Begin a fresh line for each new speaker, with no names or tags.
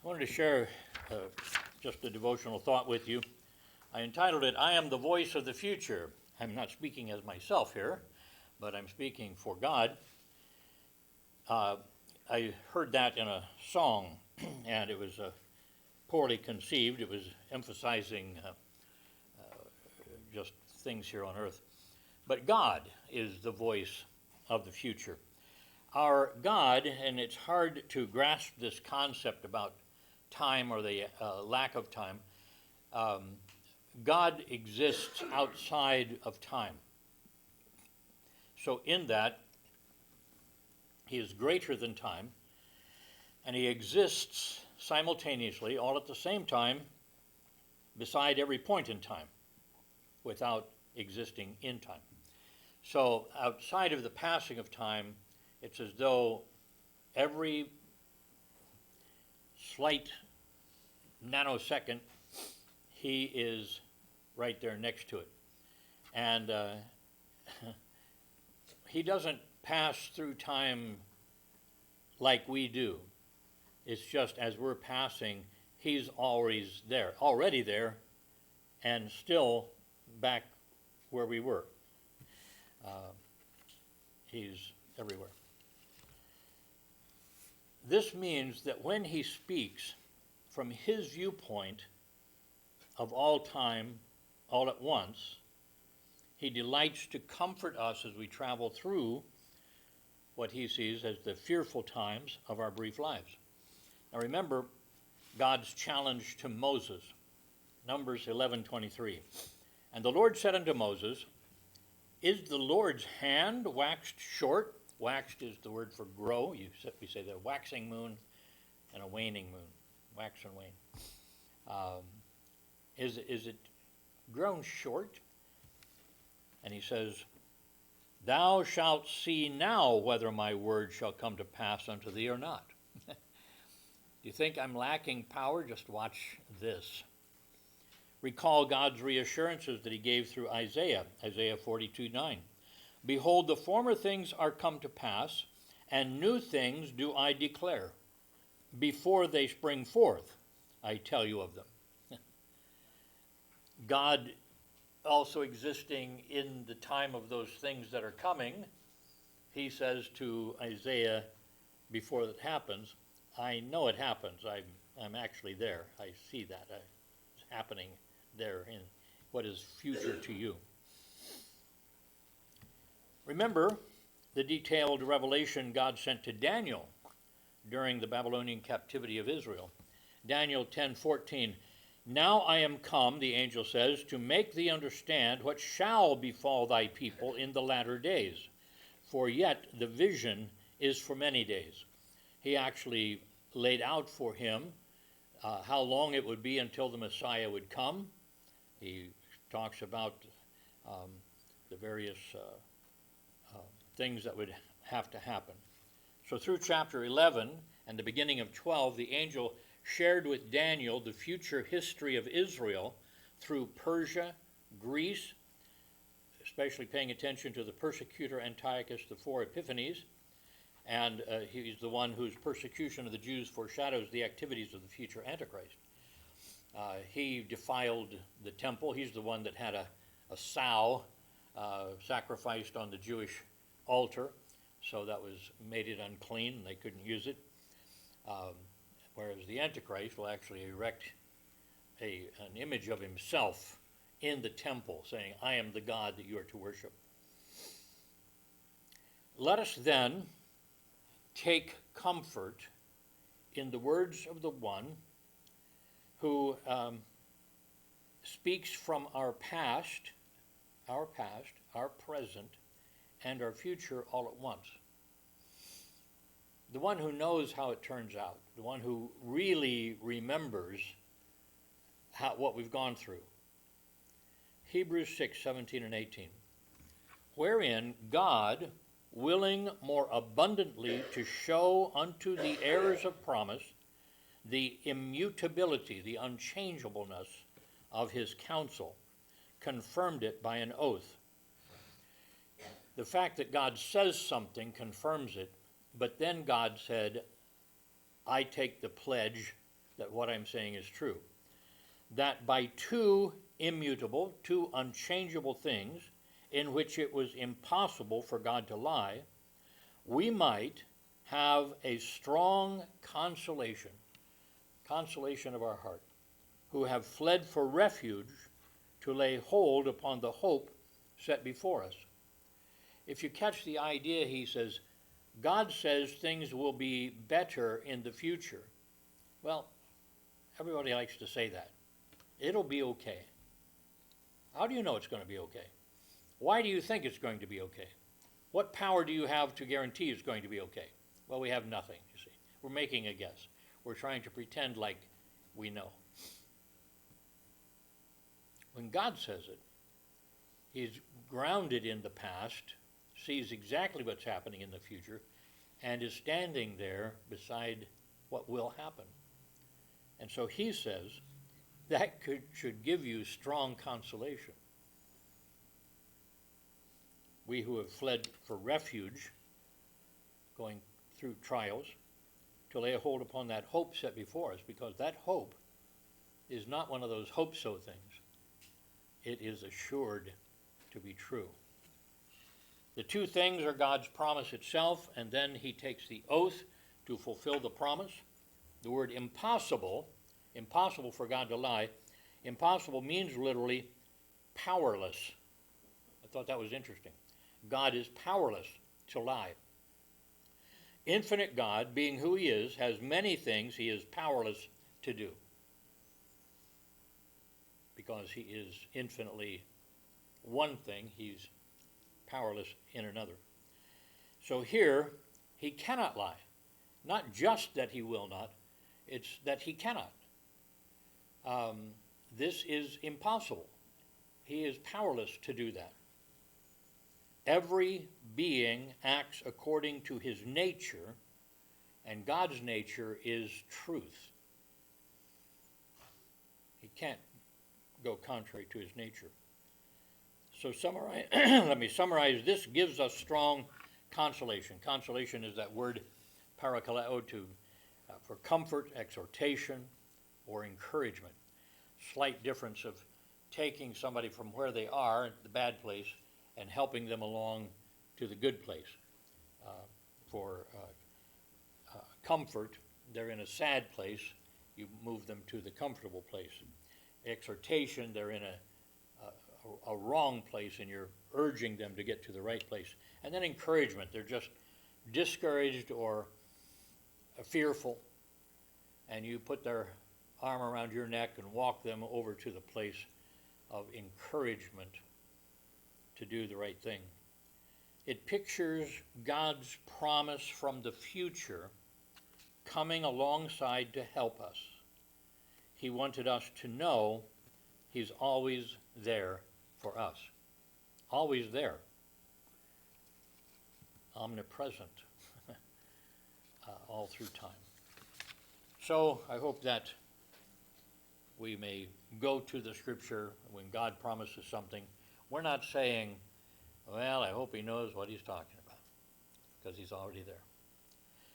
I wanted to share just a devotional thought with you. I entitled it, I Am the Voice of the Future. I'm not speaking as myself here, but I'm speaking for God. I heard that in a song, and it was poorly conceived. It was emphasizing just things here on earth. But God is the voice of the future. Our God, and it's hard to grasp this concept about time or the lack of time, God exists outside of time. So in that, he is greater than time, and he exists simultaneously, all at the same time, beside every point in time, without existing in time. So outside of the passing of time, it's as though every slight nanosecond, he is right there next to it. And he doesn't pass through time like we do. It's just as we're passing, he's already there, and still back where we were. He's everywhere. This means that when he speaks from his viewpoint of all time, all at once, he delights to comfort us as we travel through what he sees as the fearful times of our brief lives. Now remember God's challenge to Moses, Numbers 11:23. And the Lord said unto Moses, Is the Lord's hand waxed short? Waxed is the word for grow. We say the waxing moon and a waning moon. Wax and wane. Is it grown short? And he says, Thou shalt see now whether my word shall come to pass unto thee or not. Do you think I'm lacking power? Just watch this. Recall God's reassurances that he gave through Isaiah 42:9. Behold, the former things are come to pass, and new things do I declare. Before they spring forth, I tell you of them. God also existing in the time of those things that are coming, he says to Isaiah before it happens, I know it happens. I'm actually there. I see that. It's happening there in what is future to you. Remember the detailed revelation God sent to Daniel during the Babylonian captivity of Israel. Daniel 10:14. Now I am come, the angel says, to make thee understand what shall befall thy people in the latter days. For yet the vision is for many days. He actually laid out for him how long it would be until the Messiah would come. He talks about the various things that would have to happen. So through chapter 11 and the beginning of 12, the angel shared with Daniel the future history of Israel through Persia, Greece, especially paying attention to the persecutor Antiochus IV Epiphanes, and he's the one whose persecution of the Jews foreshadows the activities of the future Antichrist. He defiled the temple. He's the one that had a sow sacrificed on the Jewish altar, so that made it unclean, and they couldn't use it. Whereas the Antichrist will actually erect an image of himself in the temple, saying, I am the God that you are to worship. Let us then take comfort in the words of the one who speaks from our past, our present, and our future all at once. The one who knows how it turns out, the one who really remembers what we've gone through. Hebrews 6:17 and 18. Wherein God, willing more abundantly to show unto the heirs of promise the immutability, the unchangeableness of his counsel, confirmed it by an oath. The fact that God says something confirms it, but then God said, I take the pledge that what I'm saying is true. That by two immutable, two unchangeable things in which it was impossible for God to lie, we might have a strong consolation of our heart, who have fled for refuge to lay hold upon the hope set before us. If you catch the idea, he says, God says things will be better in the future. Well, everybody likes to say that. It'll be okay. How do you know it's going to be okay? Why do you think it's going to be okay? What power do you have to guarantee it's going to be okay? Well, we have nothing, you see. We're making a guess. We're trying to pretend like we know. When God says it, he's grounded in the past, sees exactly what's happening in the future, and is standing there beside what will happen. And so he says that should give you strong consolation. We who have fled for refuge, going through trials, to lay a hold upon that hope set before us, because that hope is not one of those hope-so things. It is assured to be true. The two things are God's promise itself, and then he takes the oath to fulfill the promise. The word impossible for God to lie, impossible means literally powerless. I thought that was interesting. God is powerless to lie. Infinite God, being who he is, has many things he is powerless to do, because he is infinitely one thing, he's powerless in another. So here, he cannot lie. Not just that he will not, it's that he cannot. This is impossible. He is powerless to do that. Every being acts according to his nature, and God's nature is truth. He can't go contrary to his nature. So let me summarize. This gives us strong consolation. Consolation is that word parakaleo, for comfort, exhortation, or encouragement. Slight difference of taking somebody from where they are, the bad place, and helping them along to the good place. For comfort, they're in a sad place, you move them to the comfortable place. Exhortation, they're in a wrong place, and you're urging them to get to the right place. And then encouragement, they're just discouraged or fearful, and you put their arm around your neck and walk them over to the place of encouragement to do the right thing. It pictures God's promise from the future coming alongside to help us. He wanted us to know he's always there for us. Always there. Omnipresent. All through time. So I hope that we may go to the scripture when God promises something. We're not saying, well, I hope he knows what he's talking about, because he's already there.